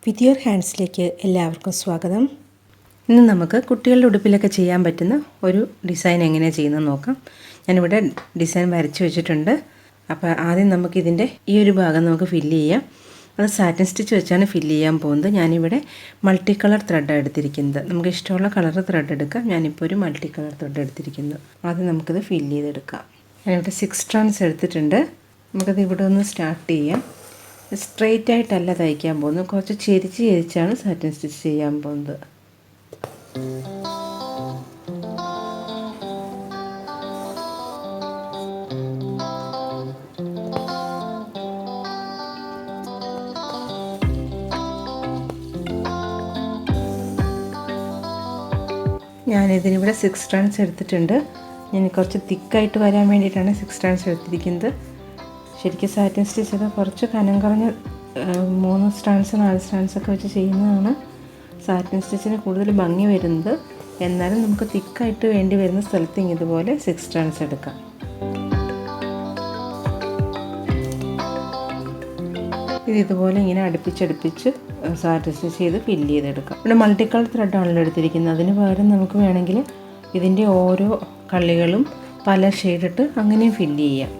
With your ഹാൻഡ്സിലേക്ക് എല്ലാവർക്കും സ്വാഗതം. ഇന്ന് നമുക്ക് കുട്ടികളുടെ ഉടുപ്പിലൊക്കെ ചെയ്യാൻ പറ്റുന്ന ഒരു ഡിസൈൻ എങ്ങനെയാണ് ചെയ്യുന്നത് നോക്കാം. ഞാനിവിടെ ഡിസൈൻ വരച്ച് വെച്ചിട്ടുണ്ട്. അപ്പോൾ ആദ്യം നമുക്കിതിൻ്റെ ഈ ഒരു ഭാഗം നമുക്ക് ഫില്ല് ചെയ്യാം. അത് സാറ്റിൻ സ്റ്റിച്ച് വെച്ചാണ് ഫില്ല് ചെയ്യാൻ പോകുന്നത്. ഞാനിവിടെ മൾട്ടി കളർ ത്രെഡാണ് എടുത്തിരിക്കുന്നത്. നമുക്ക് ഇഷ്ടമുള്ള കളർ ത്രെഡ് എടുക്കാം. ഞാനിപ്പോൾ ഒരു മൾട്ടി കളർ ത്രെഡ് എടുത്തിരിക്കുന്നു. ആദ്യം നമുക്കിത് ഫില്ല് ചെയ്തെടുക്കാം. ഞാനിവിടെ 6 strands എടുത്തിട്ടുണ്ട്. നമുക്കത് ഇവിടെ ഒന്ന് സ്റ്റാർട്ട് ചെയ്യാം. സ്ട്രെയിറ്റ് ആയിട്ടല്ല തയ്ക്കാൻ പോകുന്നത്, കുറച്ച് ചെരിച്ചാണ് സാറ്റിൻ സ്റ്റിച്ച് ചെയ്യാൻ പോകുന്നത്. ഞാനിതിനിവിടെ 6 strands എടുത്തിട്ടുണ്ട്. ഞാൻ കുറച്ച് തിക്കായിട്ട് വരാൻ വേണ്ടിയിട്ടാണ് 6 strands എടുത്തിരിക്കുന്നത്. ശരിക്കും സാറ്റിൻ സ്റ്റിച്ചൊക്കെ കുറച്ച് കനം കുറഞ്ഞ 3 strands 4 strands ഒക്കെ വെച്ച് ചെയ്യുന്നതാണ് സാറ്റിൻ സ്റ്റിച്ചിന് കൂടുതൽ ഭംഗി വരുന്നത്. എന്നാലും നമുക്ക് തിക്കായിട്ട് വേണ്ടി വരുന്ന സ്ഥലത്ത് ഇതുപോലെ 6 strands എടുക്കാം. ഇതുപോലെ ഇങ്ങനെ അടുപ്പിച്ചടുപ്പിച്ച് സാറ്റിൻ സ്റ്റിച്ച് ചെയ്ത് ഫില്ല് ചെയ്തെടുക്കാം. ഇവിടെ മൾട്ടി കളർ ത്രെഡാണല്ലോ എടുത്തിരിക്കുന്നത്. അതിന് പകരം നമുക്ക് വേണമെങ്കിൽ ഇതിൻ്റെ ഓരോ കള്ളികളും പല ഷെയ്ഡിട്ട് അങ്ങനെയും ഫില്ല് ചെയ്യാം.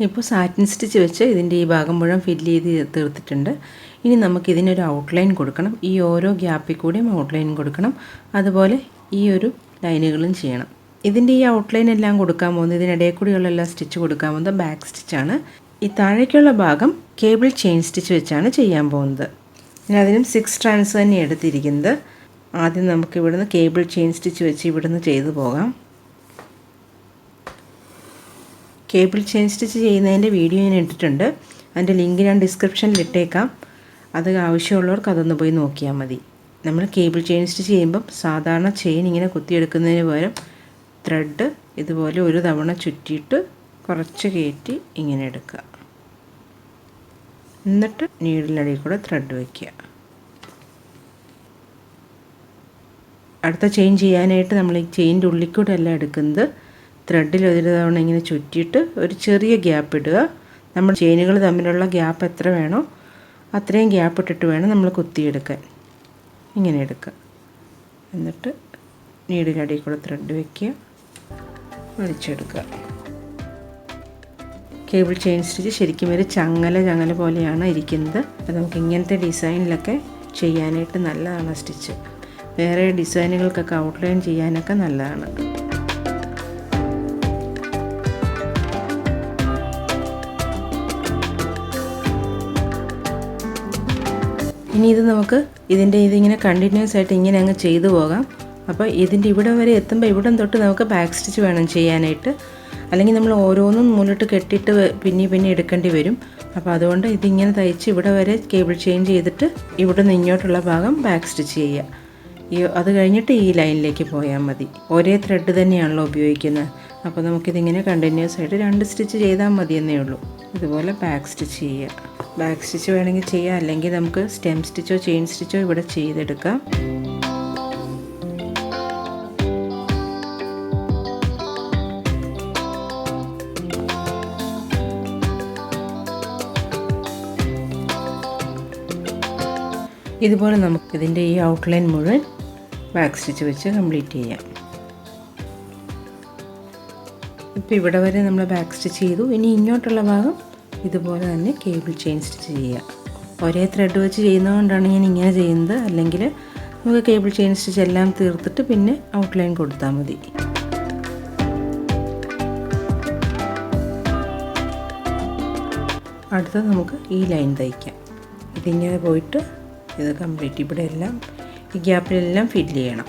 ഇപ്പോൾ സാറ്റിൻ സ്റ്റിച്ച് വെച്ച് ഇതിൻ്റെ ഈ ഭാഗം മുഴുവൻ ഫില്ല് ചെയ്ത് തീർത്തിട്ടുണ്ട്. ഇനി നമുക്കിതിനൊരു ഔട്ട്ലൈൻ കൊടുക്കണം. ഈ ഓരോ ഗ്യാപ്പിൽ കൂടിയും ഔട്ട്ലൈൻ കൊടുക്കണം. അതുപോലെ ഈ ഒരു ലൈനുകളും ചെയ്യണം. ഇതിൻ്റെ ഈ ഔട്ട്ലൈൻ എല്ലാം കൊടുക്കാൻ പോകുന്നത്, ഇതിനിടയിൽ കൂടിയുള്ള എല്ലാ സ്റ്റിച്ച് കൊടുക്കാൻ പോകുന്നത് ബാക്ക് സ്റ്റിച്ചാണ്. ഈ താഴേക്കുള്ള ഭാഗം കേബിൾ ചെയിൻ സ്റ്റിച്ച് വെച്ചാണ് ചെയ്യാൻ പോകുന്നത്. ഞാൻ അതിനും 6 strands തന്നെ എടുത്തിരിക്കുന്നത്. ആദ്യം നമുക്ക് ഇവിടുന്ന് കേബിൾ ചെയിൻ സ്റ്റിച്ച് വെച്ച് ഇവിടുന്ന് ചെയ്തു പോകാം. കേബിൾ ചെയിൻ സ്റ്റിച്ച് ചെയ്യുന്നതിൻ്റെ വീഡിയോ ഞാൻ ഇട്ടിട്ടുണ്ട്. അതിൻ്റെ ലിങ്ക് ഞാൻ ഡിസ്ക്രിപ്ഷനിൽ ഇട്ടേക്കാം. അത് ആവശ്യമുള്ളവർക്ക് അതൊന്ന് പോയി നോക്കിയാൽ മതി. നമ്മൾ കേബിൾ ചെയിൻ സ്റ്റിച്ച് ചെയ്യുമ്പം സാധാരണ ചെയിൻ ഇങ്ങനെ കുത്തിയെടുക്കുന്നതിന് പകരം ത്രെഡ് ഇതുപോലെ ഒരു തവണ ചുറ്റിയിട്ട് കുറച്ച് കയറ്റി ഇങ്ങനെ എടുക്കുക. എന്നിട്ട് നീഡിലടിയിൽ കൂടെ ത്രെഡ് വയ്ക്കുക. അടുത്ത ചെയിൻ ചെയ്യാനായിട്ട് നമ്മൾ ഈ ചെയിൻ്റെ ഉള്ളിൽ കൂടെ അല്ല എടുക്കുന്നത്. ത്രെഡിൽ ഒരു തവണ ഇങ്ങനെ ചുറ്റിയിട്ട് ഒരു ചെറിയ ഗ്യാപ്പ് ഇടുക. നമ്മൾ ചെയിനുകൾ തമ്മിലുള്ള ഗ്യാപ്പ് എത്ര വേണോ അത്രയും ഗ്യാപ്പ് ഇട്ടിട്ട് വേണം നമ്മൾ കുത്തിയെടുക്കാൻ. ഇങ്ങനെ എടുക്കുക. എന്നിട്ട് നീഡിലടിയിൽ കൂടെ ത്രെഡ് വയ്ക്കുക, വലിച്ചെടുക്കുക. കേബിൾ ചെയിൻ സ്റ്റിച്ച് ശരിക്കും ഒരു ചങ്ങല പോലെയാണ് ഇരിക്കുന്നത്. അത് നമുക്ക് ഇങ്ങനത്തെ ഡിസൈനിലൊക്കെ ചെയ്യാനായിട്ട് നല്ലതാണ് സ്റ്റിച്ച്. വേറെ ഡിസൈനുകൾക്കൊക്കെ ഔട്ട്ലൈൻ ചെയ്യാനൊക്കെ നല്ലതാണ്. ഇനി ഇത് നമുക്ക് ഇതിങ്ങനെ കണ്ടിന്യൂസ് ആയിട്ട് ഇങ്ങനെ അങ്ങ് ചെയ്തു പോകാം. അപ്പോൾ ഇതിൻ്റെ ഇവിടെ വരെ എത്തുമ്പോൾ ഇവിടം തൊട്ട് നമുക്ക് ബാക്ക് സ്റ്റിച്ച് വേണം ചെയ്യാനായിട്ട്. അല്ലെങ്കിൽ നമ്മൾ ഓരോന്നും നൂലിട്ട് കെട്ടിയിട്ട് പിന്നെ എടുക്കേണ്ടി വരും. അപ്പോൾ അതുകൊണ്ട് ഇതിങ്ങനെ തയ്ച്ച് ഇവിടെ വരെ കേബിൾ ചെയിൻ ചെയ്തിട്ട് ഇവിടെ നിന്ന് ഇങ്ങോട്ടുള്ള ഭാഗം ബാക്ക് സ്റ്റിച്ച് ചെയ്യുക. അത് കഴിഞ്ഞിട്ട് ഈ ലൈനിലേക്ക് പോയാൽ മതി. ഒരേ ത്രെഡ് തന്നെയാണല്ലോ ഉപയോഗിക്കുന്നത്. അപ്പോൾ നമുക്കിതിങ്ങനെ കണ്ടിന്യൂസ് ആയിട്ട് 2 സ്റ്റിച്ച് ചെയ്താൽ മതിയെന്നേ ഉള്ളൂ. ഇതുപോലെ ബാക്ക് സ്റ്റിച്ച് ചെയ്യുക. ബാക്ക് സ്റ്റിച്ച് വേണമെങ്കിൽ ചെയ്യാം, അല്ലെങ്കിൽ നമുക്ക് സ്റ്റെം സ്റ്റിച്ചോ ചെയിൻ സ്റ്റിച്ചോ ഇവിടെ ചെയ്തെടുക്കാം. ഇതുപോലെ നമുക്കിതിൻ്റെ ഈ ഔട്ട്ലൈൻ മുഴുവൻ ബാക്ക് സ്റ്റിച്ച് വെച്ച് കംപ്ലീറ്റ് ചെയ്യാം. ഇപ്പോൾ ഇവിടെ വരെ നമ്മൾ ബാക്ക് സ്റ്റിച്ച് ചെയ്തു. ഇനി ഇങ്ങോട്ടുള്ള ഭാഗം ഇതുപോലെ തന്നെ കേബിൾ ചെയിൻ സ്റ്റിച്ച് ചെയ്യുക. ഒരേ ത്രെഡ് വെച്ച് ചെയ്യുന്നതുകൊണ്ടാണ് ഞാൻ ഇങ്ങനെ ചെയ്യുന്നത്. അല്ലെങ്കിൽ നമുക്ക് കേബിൾ ചെയിൻ സ്റ്റിച്ച് എല്ലാം തീർത്തിട്ട് പിന്നെ ഔട്ട്ലൈൻ കൊടുത്താൽ മതി. അടുത്തത് നമുക്ക് ഈ ലൈൻ തയ്ക്കാം. ഇതിങ്ങനെ പോയിട്ട് ഇത് കംപ്ലീറ്റ് ഇവിടെ എല്ലാം ഈ ഗ്യാപ്പിലെല്ലാം ഫില്ല് ചെയ്യണം.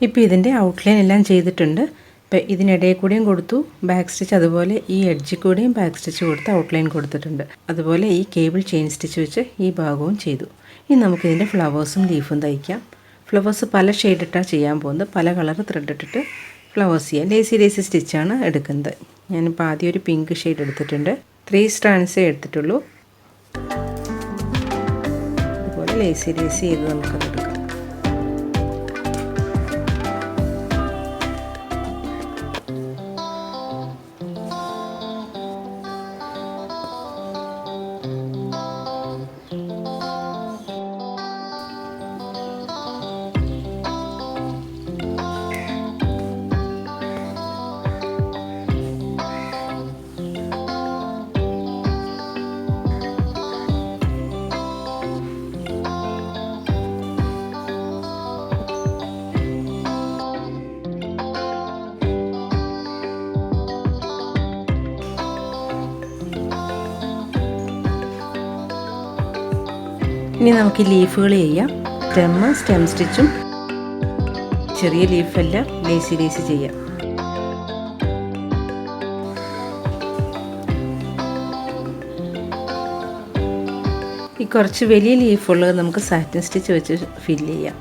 ഇപ്പോൾ ഇതിൻ്റെ ഔട്ട്ലൈൻ എല്ലാം ചെയ്തിട്ടുണ്ട്. ഇപ്പോൾ ഇതിനിടയിൽ കൂടെയും കൊടുത്തു ബാക്ക് സ്റ്റിച്ച്, അതുപോലെ ഈ എഡ്ജിൽ കൂടെയും ബാക്ക് സ്റ്റിച്ച് കൊടുത്ത് ഔട്ട്ലൈൻ കൊടുത്തിട്ടുണ്ട്. അതുപോലെ ഈ കേബിൾ ചെയിൻ സ്റ്റിച്ച് വെച്ച് ഈ ഭാഗവും ചെയ്തു. ഇനി നമുക്കിതിൻ്റെ ഫ്ലവേഴ്സും ലീഫും തയ്ക്കാം. ഫ്ലവേഴ്സ് പല ഷെയ്ഡിട്ടാണ് ചെയ്യാൻ പോകുന്നത്. പല കളർ ത്രെഡ് ഇട്ടിട്ട് ഫ്ലവേഴ്സ് ചെയ്യാം. ലേസി സ്റ്റിച്ചാണ് എടുക്കുന്നത്. ഞാനിപ്പോൾ ആദ്യം ഒരു പിങ്ക് ഷെയ്ഡ് എടുത്തിട്ടുണ്ട്. 3 strands എടുത്തിട്ടുള്ളൂ. അതുപോലെ ലേസി ചെയ്ത് നമുക്കത് എടുക്കാം. ഇനി നമുക്ക് ഈ ലീഫുകൾ ചെയ്യാം. സ്റ്റെം സ്റ്റിച്ചും ചെറിയ ലീഫെല്ലാം ലേസി ചെയ്യാം. ഈ കുറച്ച് വലിയ ലീഫുള്ളത് നമുക്ക് സാറ്റിൻ സ്റ്റിച്ച് വെച്ച് ഫില്ല് ചെയ്യാം.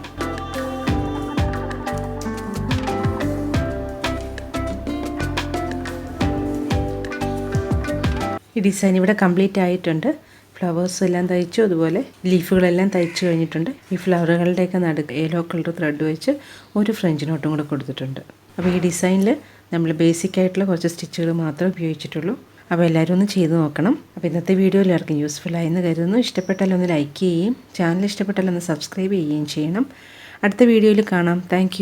ഈ ഡിസൈൻ ഇവിടെ കംപ്ലീറ്റ് ആയിട്ടുണ്ട്. ഫ്ലവേഴ്സ് എല്ലാം തയ്ച്ചു, അതുപോലെ ലീഫുകളെല്ലാം തയ്ച്ചു കഴിഞ്ഞിട്ടുണ്ട്. ഈ ഫ്ലവറുകളുടെയൊക്കെ നടുക്ക് യെല്ലോ കളർ ത്രെഡ് വെച്ച് ഒരു ഫ്രഞ്ച് നോട്ടും കൂടെ കൊടുത്തിട്ടുണ്ട്. അപ്പോൾ ഈ ഡിസൈനിൽ നമ്മൾ ബേസിക് ആയിട്ടുള്ള കുറച്ച് സ്റ്റിച്ചുകൾ മാത്രമേ ഉപയോഗിച്ചിട്ടുള്ളൂ. അപ്പോൾ എല്ലാവരും ഒന്ന് ചെയ്ത് നോക്കണം. അപ്പോൾ ഇന്നത്തെ വീഡിയോ എല്ലാവർക്കും യൂസ്ഫുൾ ആയെന്ന് കരുതുന്നു. ഇഷ്ടപ്പെട്ടാൽ ഒന്ന് ലൈക്ക് ചെയ്യുകയും ചാനൽ ഇഷ്ടപ്പെട്ടാൽ ഒന്ന് സബ്സ്ക്രൈബ് ചെയ്യുകയും ചെയ്യണം. അടുത്ത വീഡിയോയിൽ കാണാം. താങ്ക്